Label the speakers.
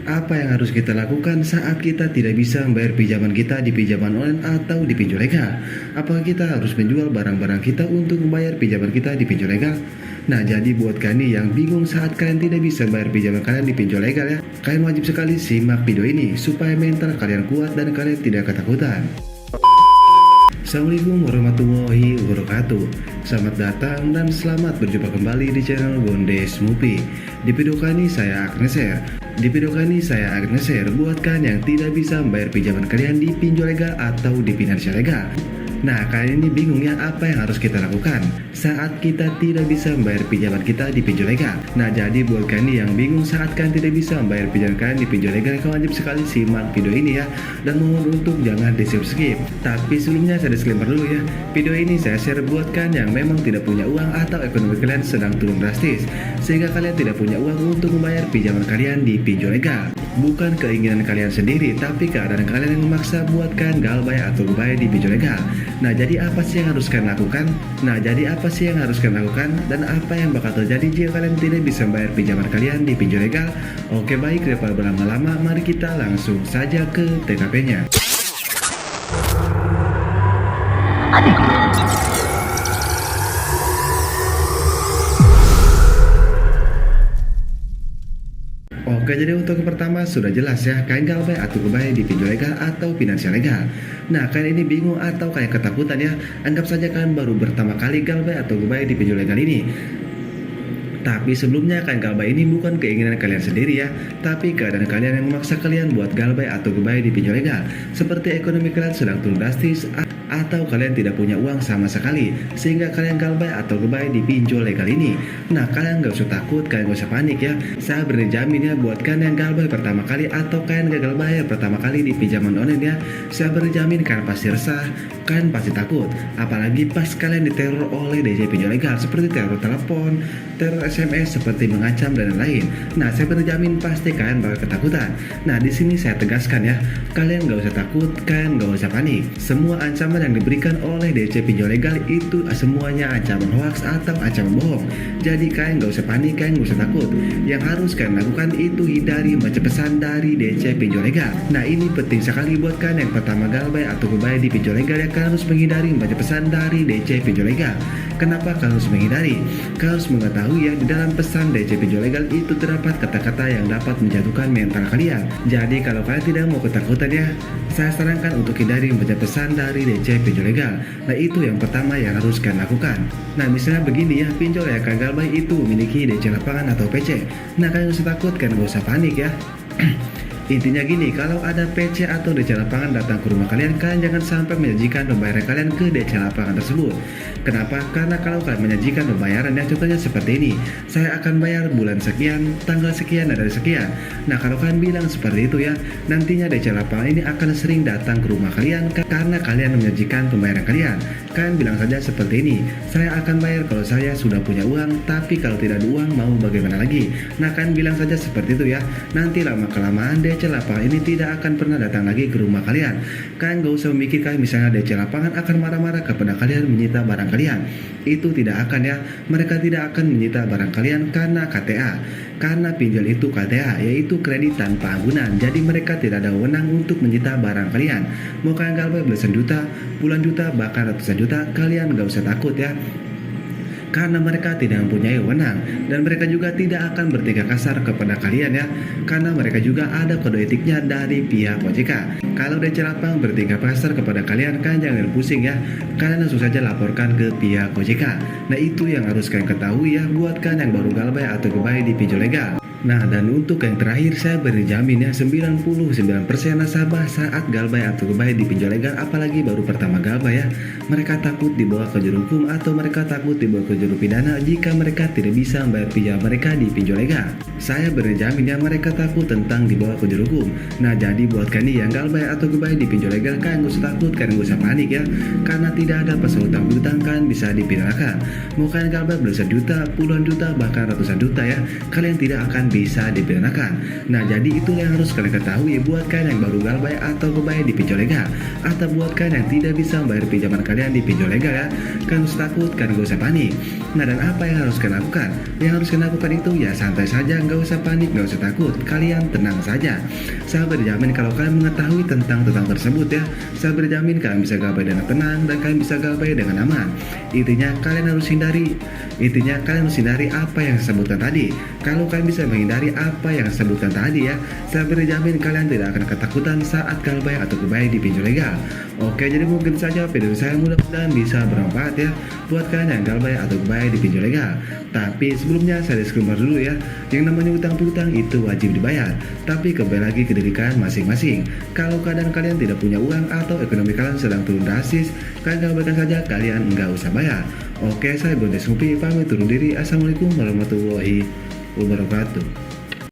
Speaker 1: Apa yang harus kita lakukan saat kita tidak bisa membayar pinjaman kita di pinjaman online atau di pinjol legal? Apakah kita harus menjual barang-barang kita untuk membayar pinjaman kita di pinjol legal? Nah, jadi buat kalian yang bingung saat kalian tidak bisa membayar pinjaman kalian di pinjol legal ya, kalian wajib sekali simak video ini supaya mental kalian kuat dan kalian tidak ketakutan. Assalamualaikum warahmatullahi wabarakatuh. Selamat datang dan selamat berjumpa kembali di channel Bondes Mupi. Di video kali ini saya akan share buat kalian yang tidak bisa membayar pinjaman kalian di pinjol legal atau di finansial legal. Nah, kalian ini bingung ya apa yang harus kita lakukan saat kita tidak bisa membayar pinjaman kita di pinjol legal. Nah, jadi buat kalian yang bingung saat kalian tidak bisa membayar pinjaman kalian di pinjol legal, kalian wajib sekali simak video ini ya, dan mohon untuk jangan di skip. Tapi sebelumnya saya disclaimer dulu ya, video ini saya share buat kalian yang memang tidak punya uang atau ekonomi kalian sedang turun drastis, sehingga kalian tidak punya uang untuk membayar pinjaman kalian di pinjol legal. Bukan keinginan kalian sendiri, tapi keadaan kalian yang memaksa buat kalian galbay atau gebay di pinjol legal. Nah, jadi apa sih yang harus kalian lakukan? Dan apa yang bakal terjadi jika kalian tidak bisa membayar pinjaman kalian di pinjol legal? Oke, baik, daripada berlama-lama, mari kita langsung saja ke TKP-nya. Oke, jadi untuk yang pertama sudah jelas ya, kalian galbay atau gebay di pinjol legal atau finansial legal. Nah, kalian ini bingung atau kayak ketakutan ya, anggap saja kalian baru pertama kali galbay atau gebay di pinjol legal ini. Tapi sebelumnya kalian galbay ini bukan keinginan kalian sendiri ya, tapi keadaan kalian yang memaksa kalian buat galbay atau gebay di pinjol legal. Seperti ekonomi kalian sedang turun drastis, atau kalian tidak punya uang sama sekali sehingga kalian galbay atau gebay di pinjol legal ini. Nah, kalian gak usah takut, kalian gak usah panik ya. Saya berani jamin ya, buat kalian yang galbay pertama kali atau kalian gagal bayar pertama kali di pinjaman online ya, saya berani jamin kalian pasti resah, kalian pasti takut. Apalagi pas kalian diteror oleh DJ pinjol legal seperti teror telepon, teror SMS seperti mengancam dan lain-lain. Nah, saya berani jamin pasti kalian bakal ketakutan. Nah, di sini saya tegaskan ya, kalian gak usah takut, kalian gak usah panik. Semua ancaman yang diberikan oleh DC pinjol legal itu semuanya ancaman hoax atau ancaman bohong. Jadi kalian gak usah panik, kalian gak usah takut. Yang harus kalian lakukan itu hindari membaca pesan dari DC pinjol legal. Nah, ini penting sekali buat kalian yang pertama galbay atau gebay di pinjol legal ya, kalian harus menghindari membaca pesan dari DC pinjol legal. Kenapa kalian harus menghindari? Kalian harus mengetahui ya, di dalam pesan DC pinjol legal itu terdapat kata-kata yang dapat menjatuhkan mental kalian. Jadi kalau kalian tidak mau ketakutan ya, saya sarankan untuk hindari membaca pesan dari DC pinjol legal. Nah, itu yang pertama yang harus kalian lakukan. Nah, misalnya begini ya, pinjol ya kalian galbay itu memiliki DC lapangan atau PC. Nah, kalian gak usah takut, kalian gak usah panik ya. Intinya gini, kalau ada PC atau DC lapangan datang ke rumah kalian, kalian jangan sampai menyajikan pembayaran kalian ke DC lapangan tersebut. Kenapa? Karena kalau kalian menyajikan pembayaran ya, contohnya seperti ini, saya akan bayar bulan sekian, tanggal sekian, dan dari sekian. Nah, kalau kalian bilang seperti itu ya, nantinya DC lapangan ini akan sering datang ke rumah kalian karena kalian menyajikan pembayaran kalian. Kalian bilang saja seperti ini, saya akan bayar kalau saya sudah punya uang, tapi kalau tidak ada uang mau bagaimana lagi? Nah, kalian bilang saja seperti itu ya, nanti lama-kelamaan DC lapangan ini tidak akan pernah datang lagi ke rumah kalian. Kalian gak usah memikirkan misalnya DC lapangan akan marah-marah kepada kalian menyita barang kalian. Itu tidak akan ya, mereka tidak akan menyita barang kalian karena KTA. Karena pinjol itu KTA, yaitu kredit tanpa agunan. Jadi mereka tidak ada wewenang untuk menyita barang kalian. Mau kalian galbay belasan juta, puluhan juta, bahkan ratusan juta, kalian gak usah takut ya, karena mereka tidak mempunyai wewenang, dan mereka juga tidak akan bertindak kasar kepada kalian ya, karena mereka juga ada kode etiknya dari pihak OJK. Kalau DC lapangan bertindak kasar kepada kalian, kalian jangan pusing ya, kalian langsung saja laporkan ke pihak OJK. Nah, itu yang harus kalian ketahui ya, buat kalian yang baru galbay atau gebay di pinjol legal. Nah, dan untuk yang terakhir saya beri jamin ya, 99% nasabah saat galbay atau gebay di pinjol legal, apalagi baru pertama galbay ya, mereka takut dibawa ke juru hukum atau mereka takut dibawa ke juru pidana jika mereka tidak bisa membayar pinjaman mereka di pinjol legal. Saya beri jamin ya, mereka takut tentang dibawa ke juru hukum. Nah, jadi buat kalian yang galbay atau gebay di pinjol legal, kalian gak usah takut, kalian gak usah panik ya, karena tidak ada pasal utang piutang, kalian bisa dipidanakan. Mau kalian galbay belasan juta, puluhan juta, bahkan ratusan juta ya, kalian tidak akan bisa dipidanakan. Nah, jadi itulah yang harus kalian ketahui buat kalian yang baru galbay atau gebay di pinjol legal, atau buat kalian yang tidak bisa membayar pinjaman kalian kalian di pinjol legal ya. Kalian harus takut, kalian gak usah panik. Nah, dan apa yang harus kalian lakukan? Yang harus kalian lakukan itu ya santai saja, gak usah panik, gak usah takut. Kalian tenang saja. Saya berjamin kalau kalian mengetahui tentang tersebut ya, saya berjamin kalian bisa gapai dengan tenang dan kalian bisa gapai dengan aman. Intinya kalian harus hindari apa yang saya sebutkan tadi. Kalau kalian bisa menghindari apa yang saya sebutkan tadi ya, saya berjamin kalian tidak akan ketakutan saat galbay atau gobai di pinjol legal. Oke, jadi mungkin saja video saya mudah-mudahan bisa bermanfaat ya buat kalian yang galbay atau gobai di pinjol legal. Tapi sebelumnya saya disclaimer dulu ya, yang namanya utang piutang itu wajib dibayar. Tapi kembali lagi ke diri kalian masing-masing. Kalau keadaan kalian tidak punya uang atau ekonomi kalian sedang turun drastis, kalian galbaykan saja, kalian nggak usah bayar. Oke, saya Bondes Ngupi pamit turun diri. Assalamualaikum warahmatullahi wabarakatuh.